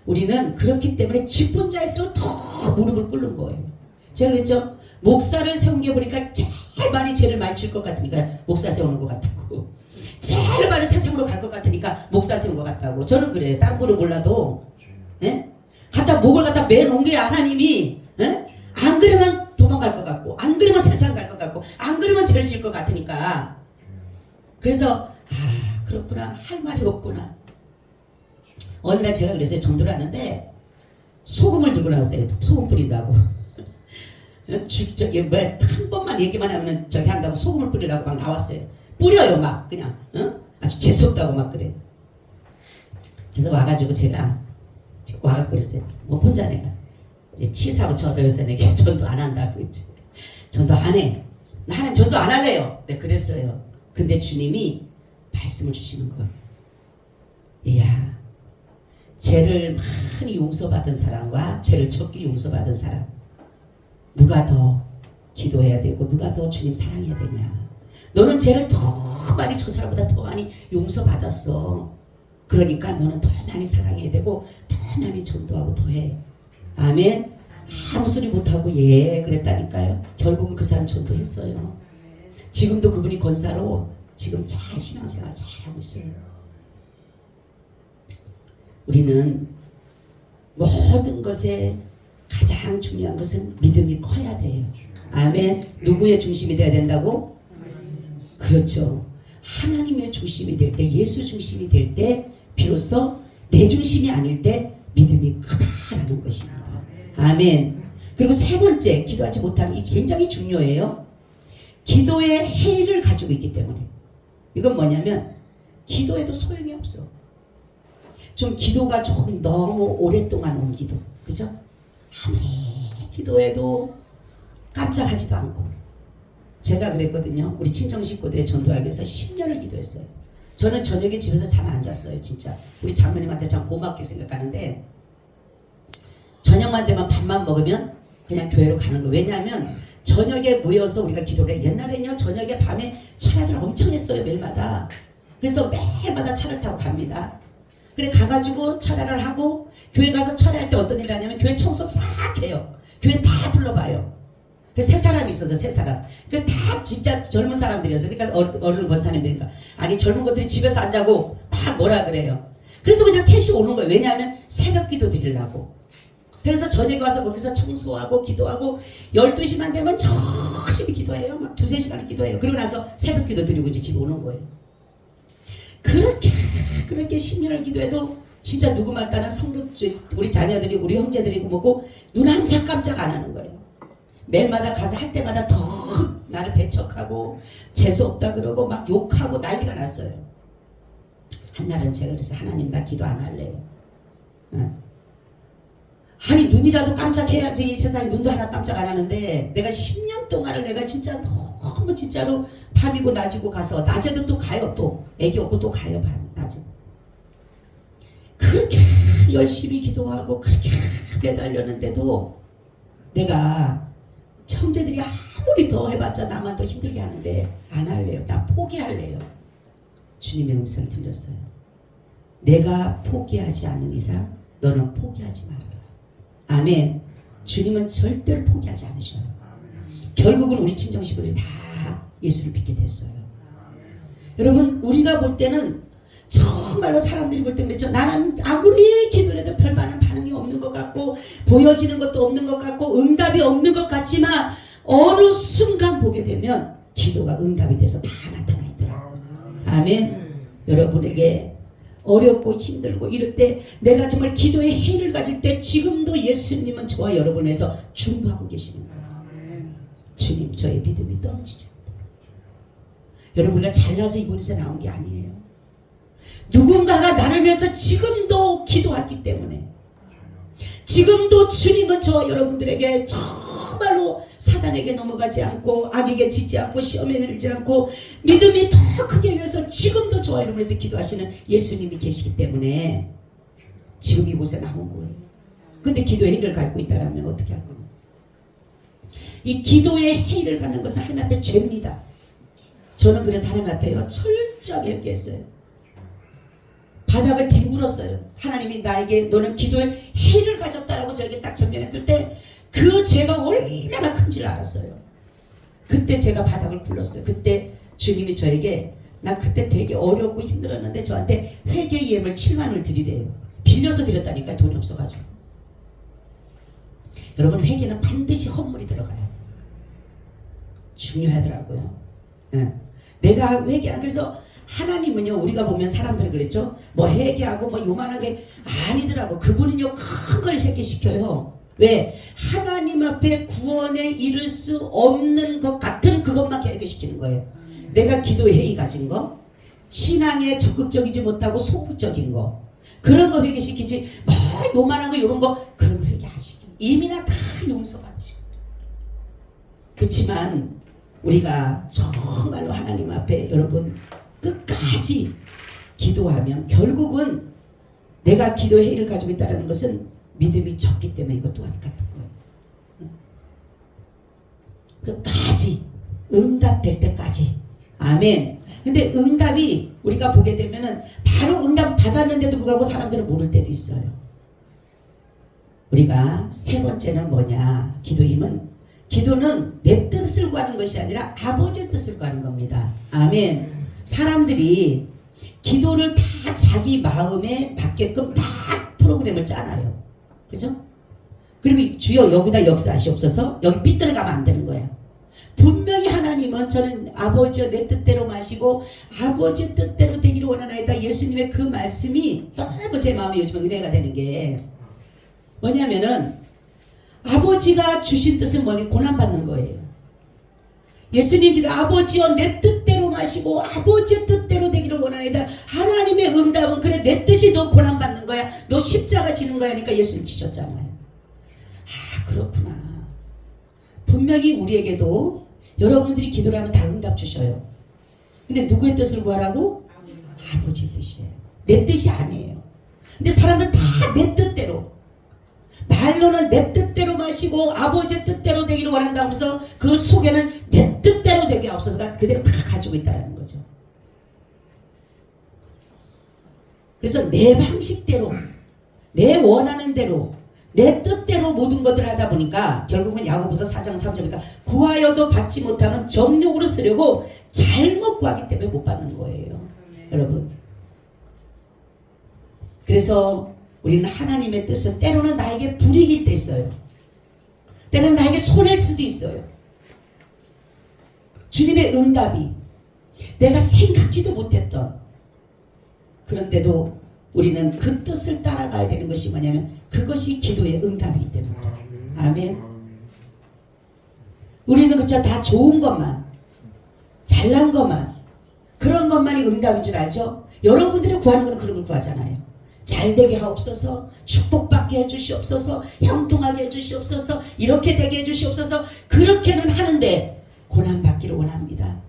우리는 그렇기 때문에 직분자일수록 더 무릎을 꿇는 거예요. 제가 그랬죠. 목사를 세운 게 보니까 제일 많이 죄를 많이 질 것 같으니까 목사 세우는 것 같다고, 제일 많이 세상으로 갈 것 같으니까 목사 세운 것 같다고. 저는 그래요. 다른 분은 몰라도 예? 갖다 목을 갖다 매놓은 게 하나님이 예? 안 그러면 도망갈 것 같고 안 그러면 세상 갈 것 같고 안 그러면 죄를 질 것 같으니까. 그래서 그렇구나 할 말이 없구나. 어느 날 제가 그랬어요. 전도를 하는데 소금을 들고 나왔어요. 소금 뿌린다고. 저기 한 번만 얘기만 하면 저기 한다고 소금을 뿌리라고 막 나왔어요. 뿌려요 막 그냥 아주 재수없다고 막 그래. 그래서 와가지고 제가 와갖고 그랬어요. 뭐 혼자 내가 이제 치사하고 저저해서 내가 전도 안 한다고 했지. 전도 안 해. 나는 전도 안 할래요. 네 그랬어요. 근데 주님이 말씀을 주시는 거예요. 이야, 죄를 많이 용서받은 사람과 죄를 적게 용서받은 사람 누가 더 기도해야 되고 누가 더 주님 사랑해야 되냐. 너는 죄를 더 많이 저 사람보다 더 많이 용서받았어. 그러니까 너는 더 많이 사랑해야 되고 더 많이 전도하고 더 해. 아멘. 아무 소리 못하고 예 그랬다니까요. 결국은 그 사람 전도했어요. 지금도 그분이 권사로 지금 잘 신앙생활 잘하고 있어요. 우리는 모든 것에 가장 중요한 것은 믿음이 커야 돼요. 아멘. 누구의 중심이 돼야 된다고? 그렇죠. 하나님의 중심이 될 때, 예수 중심이 될 때 비로소 내 중심이 아닐 때 믿음이 크다라는 것입니다. 아멘. 그리고 세 번째, 기도하지 못하면 굉장히 중요해요. 기도의 해를 가지고 있기 때문에. 이건 뭐냐면 기도해도 소용이 없어. 좀 기도가 조금 너무 오랫동안 온 기도, 그죠? 아무리 기도해도 깜짝하지도 않고. 제가 그랬거든요. 우리 친정 식구들 전도하기 위해서 10년을 기도했어요. 저는 저녁에 집에서 잠 안 잤어요. 진짜 우리 장모님한테 참 고맙게 생각하는데 저녁만 되면 밥만 먹으면 그냥 교회로 가는 거예요. 왜냐하면 저녁에 모여서 우리가 기도를 해. 옛날에는요 저녁에 밤에 차례들 엄청 했어요. 매일마다. 그래서 매일마다 차를 타고 갑니다. 그래 가가지고 철야를 하고 교회 가서 철야할 때 어떤 일을 하냐면 교회 청소 싹 해요. 교회 다 둘러봐요. 세 사람이 있어서 세 사람. 그 다 진짜 젊은 사람들이었어요. 그러니까 어른 권사님들이니까 아니 젊은 것들이 집에서 안 자고 막 뭐라 그래요. 그래도 그냥 3시 오는 거예요. 왜냐하면 새벽 기도 드리려고. 그래서 저녁에 와서 거기서 청소하고 기도하고 12시만 되면 열심히 기도해요. 막 2-3시간을 기도해요. 그러고 나서 새벽 기도 드리고 이제 집에 오는 거예요. 그렇게 10년을 기도해도 진짜 누구 말따나 성도 우리 자녀들이 우리 형제들이고 뭐고 눈 한 차 깜짝 안 하는 거예요. 매일마다 가서 할 때마다 더 나를 배척하고 재수없다 그러고 막 욕하고 난리가 났어요. 한날은 제가 그래서 하나님 나 기도 안 할래요. 아니 눈이라도 깜짝해야지. 이 세상에 눈도 하나 깜짝 안 하는데 내가 10년 동안을 내가 진짜 너무 진짜로 밤이고 낮이고 가서 낮에도 또 가요. 또 애기 없고 또 가요. 밤 낮에 그렇게 열심히 기도하고 그렇게 매달렸는데도 내가 형제들이 아무리 더 해봤자 나만 더 힘들게 하는데 안 할래요. 나 포기할래요. 주님의 음성이 들렸어요. 내가 포기하지 않는 이상 너는 포기하지 말아라. 아멘. 주님은 절대로 포기하지 않으셔요. 결국은 우리 친정식구들이 다 예수를 믿게 됐어요. 여러분 우리가 볼 때는 정말로 사람들이 볼 때 그랬죠. 나는 아무리 기도를 해도 별반은 반응이 없는 것 같고 보여지는 것도 없는 것 같고 응답이 없는 것 같지만 어느 순간 보게 되면 기도가 응답이 돼서 다 나타나 있더라고요. 아멘. 여러분에게 어렵고 힘들고 이럴 때 내가 정말 기도의 해를 가질 때 지금도 예수님은 저와 여러분에서 중보하고 계시는 거예요. 주님 저의 믿음이 떨어지지 않다. 여러분 우리가 잘나서 이곳에서 나온 게 아니에요. 누군가가 나를 위해서 지금도 기도했기 때문에 지금도 주님은 저와 여러분들에게 정말로 사단에게 넘어가지 않고 악에게 지지 않고 시험에 들지 않고 믿음이 더 크게 위해서 지금도 저와 여러분에서 기도하시는 예수님이 계시기 때문에 지금 이곳에 나온 거예요. 근데 기도의 해를 갖고 있다면 어떻게 할 거냐. 이 기도의 해를 갖는 것은 하나님 앞에 죄입니다. 저는 그래서 하나님 앞에요 철저하게 회개했어요. 바닥을 뒹굴었어요. 하나님이 나에게 너는 기도의 해를 가졌다라고 저에게 딱 전명했을 때 그 죄가 얼마나 큰지를 알았어요. 그때 제가 바닥을 굴렀어요. 그때 주님이 저에게 나 그때 되게 어렵고 힘들었는데 저한테 회개 예물 7만 원을 드리래요. 빌려서 드렸다니까 돈이 없어가지고. 여러분 회개는 반드시 헌물이 들어가요. 중요하더라고요. 네. 내가 회개한 그래서 하나님은요 우리가 보면 사람들은 그랬죠. 뭐 회개하고 뭐 요만하게 아니더라고. 그분은요 큰 걸 회개시켜요. 왜? 하나님 앞에 구원에 이를 수 없는 것 같은 그것만 회개시키는 거예요. 내가 기도의 회의 가진 거 신앙에 적극적이지 못하고 소극적인 거 그런 거 회개시키지 뭐 요만한 거 요런 거 그런 거 회개하시기 이미나 다 용서받으시고. 그렇지만 우리가 정말로 하나님 앞에 여러분 끝까지 기도하면 결국은 내가 기도의 해를 가지고 있다는 것은 믿음이 적기 때문에 이것도 같은 거예요. 끝까지 응답될 때까지. 아멘. 근데 응답이 우리가 보게 되면은 바로 응답 받았는데도 불구하고 사람들은 모를 때도 있어요. 우리가 세 번째는 뭐냐. 기도는 내 뜻을 구하는 것이 아니라 아버지의 뜻을 구하는 겁니다. 아멘. 사람들이 기도를 다 자기 마음에 맞게끔 다 프로그램을 짜놔요. 그죠? 그리고 주여 여기다 역사하시옵소서. 여기 삐뚤어 가면 안 되는 거야. 분명히 하나님은 저는 아버지여 내 뜻대로 마시고 아버지 뜻대로 되기를 원하나이다. 예수님의 그 말씀이 너무 제 마음에 요즘 은혜가 되는 게 뭐냐면은 아버지가 주신 뜻은 뭐니? 고난받는 거예요. 예수님께서 아버지여 내 뜻대로 마시고 아버지의 뜻대로 되기를 원하나이다. 하나님의 응답은 그래 내 뜻이 너 고난받는 거야. 너 십자가 지는 거야. 하니까 예수님 지셨잖아요. 아 그렇구나. 분명히 우리에게도 여러분들이 기도를 하면 다 응답 주셔요. 근데 누구의 뜻을 구하라고? 아버지의 뜻이에요. 내 뜻이 아니에요. 근데 사람들 다 내 뜻대로 말로는 내 뜻대로 마시고 아버지의 뜻대로 되기를 원한다 하면서 그 속에는 내 뜻대로 되게 없어서가 그대로 다 가지고 있다는 거죠. 그래서 내 방식대로 내 원하는 대로 내 뜻대로 모든 것들을 하다 보니까 결국은 야고보서 4장 3절이니까 구하여도 받지 못하면 정욕으로 쓰려고 잘못 구하기 때문에 못 받는 거예요. 여러분. 그래서 우리는 하나님의 뜻은 때로는 나에게 불이익일 때 있어요. 때로는 나에게 손해일 수도 있어요. 주님의 응답이 내가 생각지도 못했던 그런데도 우리는 그 뜻을 따라가야 되는 것이 뭐냐면 그것이 기도의 응답이기 때문입니다. 아멘. 우리는 그쵸 다 좋은 것만 잘난 것만 그런 것만이 응답인 줄 알죠? 여러분들이 구하는 건 그런 걸 구하잖아요. 잘되게 하옵소서, 축복받게 해주시옵소서, 형통하게 해주시옵소서, 이렇게 되게 해주시옵소서. 그렇게는 하는데 고난받기를 원합니다.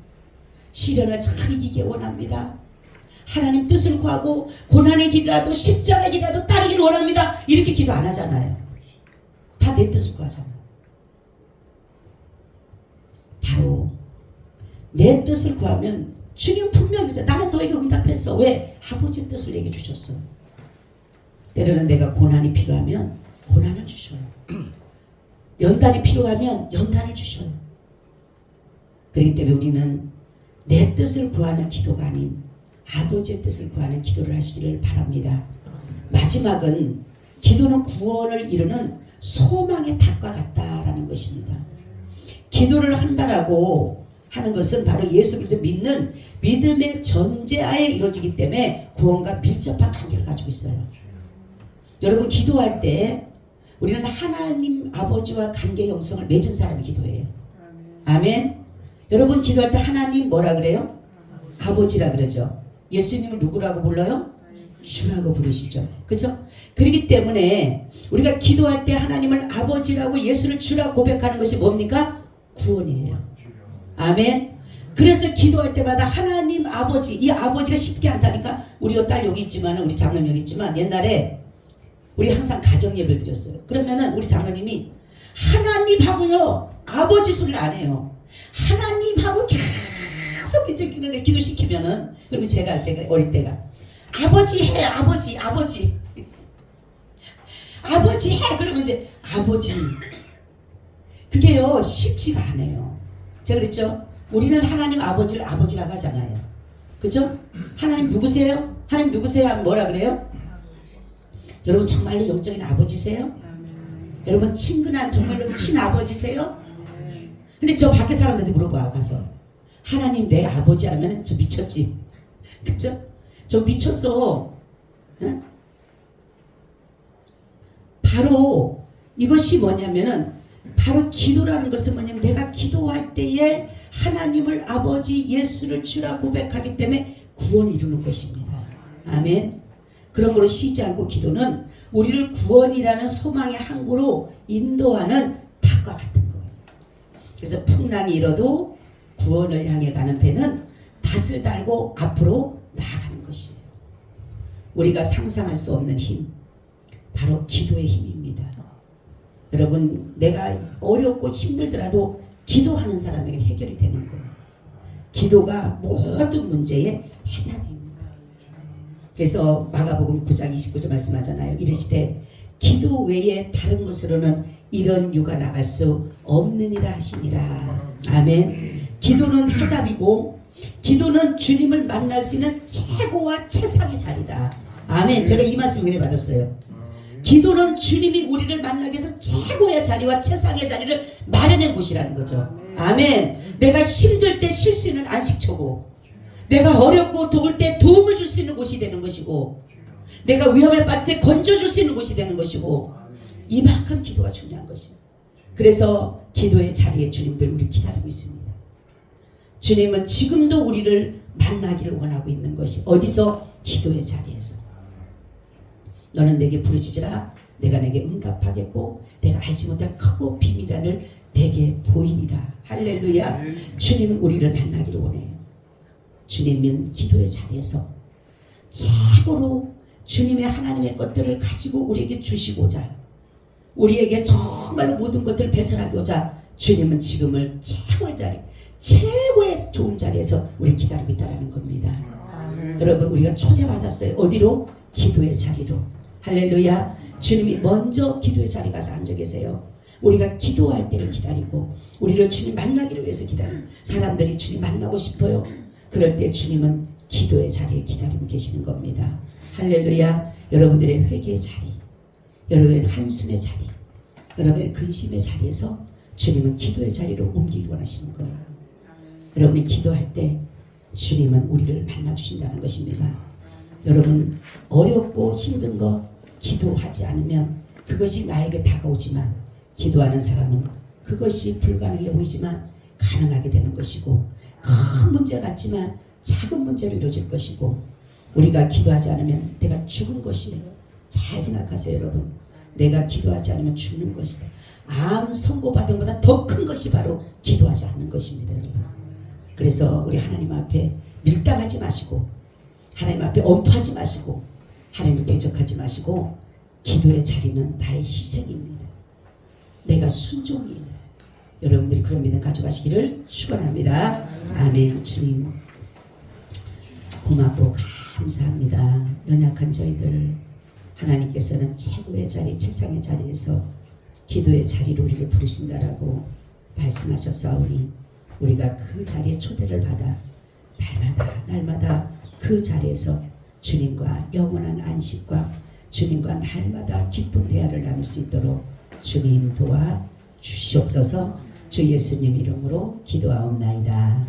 시련을 잘 이기게 원합니다. 하나님 뜻을 구하고 고난의 길이라도 십자가의 길이라도 따르기를 원합니다. 이렇게 기도 안 하잖아요. 다 내 뜻을 구하잖아요. 바로 내 뜻을 구하면 주님 분명히 나는 너에게 응답했어. 왜? 아버지의 뜻을 내게 주셨어. 때로는 내가 고난이 필요하면 고난을 주셔요. 연단이 필요하면 연단을 주셔요. 그렇기 때문에 우리는 내 뜻을 구하는 기도가 아닌 아버지의 뜻을 구하는 기도를 하시기를 바랍니다. 마지막은 기도는 구원을 이루는 소망의 닭과 같다라는 것입니다. 기도를 한다라고 하는 것은 바로 예수 그리스도 믿는 믿음의 전제하에 이루어지기 때문에 구원과 밀접한 관계를 가지고 있어요. 여러분 기도할 때 우리는 하나님 아버지와 관계 형성을 맺은 사람이 기도해요. 아멘. 여러분 기도할 때 하나님 뭐라 그래요? 아버지라 그러죠. 예수님을 누구라고 불러요? 주라고 부르시죠. 그렇죠? 그렇기 때문에 우리가 기도할 때 하나님을 아버지라고 예수를 주라고 고백하는 것이 뭡니까? 구원이에요. 아멘. 그래서 기도할 때마다 하나님 아버지, 이 아버지가 쉽지 않다니까. 우리 딸 여기 있지만 우리 장로님 여기 있지만 옛날에 우리 항상 가정 예배를 드렸어요. 그러면은 우리 장로님이 하나님하고요 아버지 소리를 안 해요. 하나님하고 계속 이제 기도 시키면은 그리고 제가 어릴 때가 아버지 해 아버지 해 그러면 이제 아버지 그게요 쉽지가 않아요. 제가 그랬죠. 우리는 하나님 아버지를 아버지라고 하잖아요. 그죠? 하나님 누구세요? 하나님 누구세요? 하면 뭐라 그래요? 여러분 정말로 영적인 아버지세요? 여러분 친근한 정말로 친아버지세요? 근데 저 밖에 사람들한테 물어봐 가서 하나님 내 아버지 하면 저 미쳤지. 그죠? 저 미쳤어. 응? 바로 이것이 뭐냐면은 바로 기도라는 것은 뭐냐면 내가 기도할 때에 하나님을 아버지 예수를 주라 고백하기 때문에 구원을 이루는 것입니다. 아멘. 그러므로 쉬지 않고 기도는 우리를 구원이라는 소망의 항구로 인도하는 닭과 같은 거예요. 그래서 풍랑이 일어도 구원을 향해 가는 배는 닷을 달고 앞으로 나아가는 것이에요. 우리가 상상할 수 없는 힘, 바로 기도의 힘입니다. 여러분 내가 어렵고 힘들더라도 기도하는 사람에게 해결이 되는 거예요. 기도가 모든 문제의 해답입니다. 그래서 마가복음 9장 29절 말씀하잖아요. 이르시되 기도 외에 다른 것으로는 이런 유가 나갈 수 없느니라 하시니라. 아멘. 기도는 해답이고 기도는 주님을 만날 수 있는 최고와 최상의 자리다. 아멘. 제가 이 말씀 은혜 받았어요. 기도는 주님이 우리를 만나기 위해서 최고의 자리와 최상의 자리를 마련해 곳이라는 거죠. 아멘. 내가 힘들 때 쉴 수 있는 안식처고 내가 어렵고 도울 때 도움을 줄 수 있는 곳이 되는 것이고 내가 위험에 빠질 때 건져줄 수 있는 곳이 되는 것이고 이만큼 기도가 중요한 것이에요. 그래서 기도의 자리에 주님들 우리 기다리고 있습니다. 주님은 지금도 우리를 만나기를 원하고 있는 것이 어디서? 기도의 자리에서. 너는 내게 부르짖으라 내가 내게 응답하겠고 내가 알지 못할 크고 비밀을 내게 보이리라. 할렐루야. 주님은 우리를 만나기를 원해요. 주님은 기도의 자리에서 최고로 주님의 하나님의 것들을 가지고 우리에게 주시고자 우리에게 정말로 모든 것들을 배설하고자 주님은 지금을 최고의 자리 최고의 좋은 자리에서 우리 기다리고 있다는 겁니다. 여러분 우리가 초대받았어요. 어디로? 기도의 자리로. 할렐루야. 주님이 먼저 기도의 자리에 가서 앉아 계세요. 우리가 기도할 때를 기다리고 우리를 주님 만나기를 위해서 기다리는 사람들이 주님 만나고 싶어요. 그럴 때 주님은 기도의 자리에 기다리고 계시는 겁니다. 할렐루야. 여러분들의 회개의 자리, 여러분의 한숨의 자리, 여러분의 근심의 자리에서 주님은 기도의 자리로 옮기기 원하시는 거예요. 여러분이 기도할 때 주님은 우리를 만나주신다는 것입니다. 여러분 어렵고 힘든 거 기도하지 않으면 그것이 나에게 다가오지만 기도하는 사람은 그것이 불가능해 보이지만 가능하게 되는 것이고 큰 문제 같지만 작은 문제로 이루어질 것이고 우리가 기도하지 않으면 내가 죽은 것이래요. 잘 생각하세요, 여러분. 내가 기도하지 않으면 죽는 것이다. 암 선고받은 것보다 더 큰 것이 바로 기도하지 않는 것입니다, 여러분. 그래서 우리 하나님 앞에 밀당하지 마시고, 하나님 앞에 엄포하지 마시고, 하나님을 대적하지 마시고, 기도의 자리는 나의 희생입니다. 내가 순종이에요. 여러분들이 그런 믿음 가져가시기를 축원합니다. 아멘. 주님 고맙고 감사합니다. 연약한 저희들 하나님께서는 최고의 자리, 최상의 자리에서 기도의 자리로 우리를 부르신다라고 말씀하셨사오니 우리가 그 자리에 초대를 받아 날마다 그 자리에서 주님과 영원한 안식과 주님과 날마다 기쁜 대화를 나눌 수 있도록 주님 도와 주시옵소서. 주 예수님 이름으로 기도하옵나이다.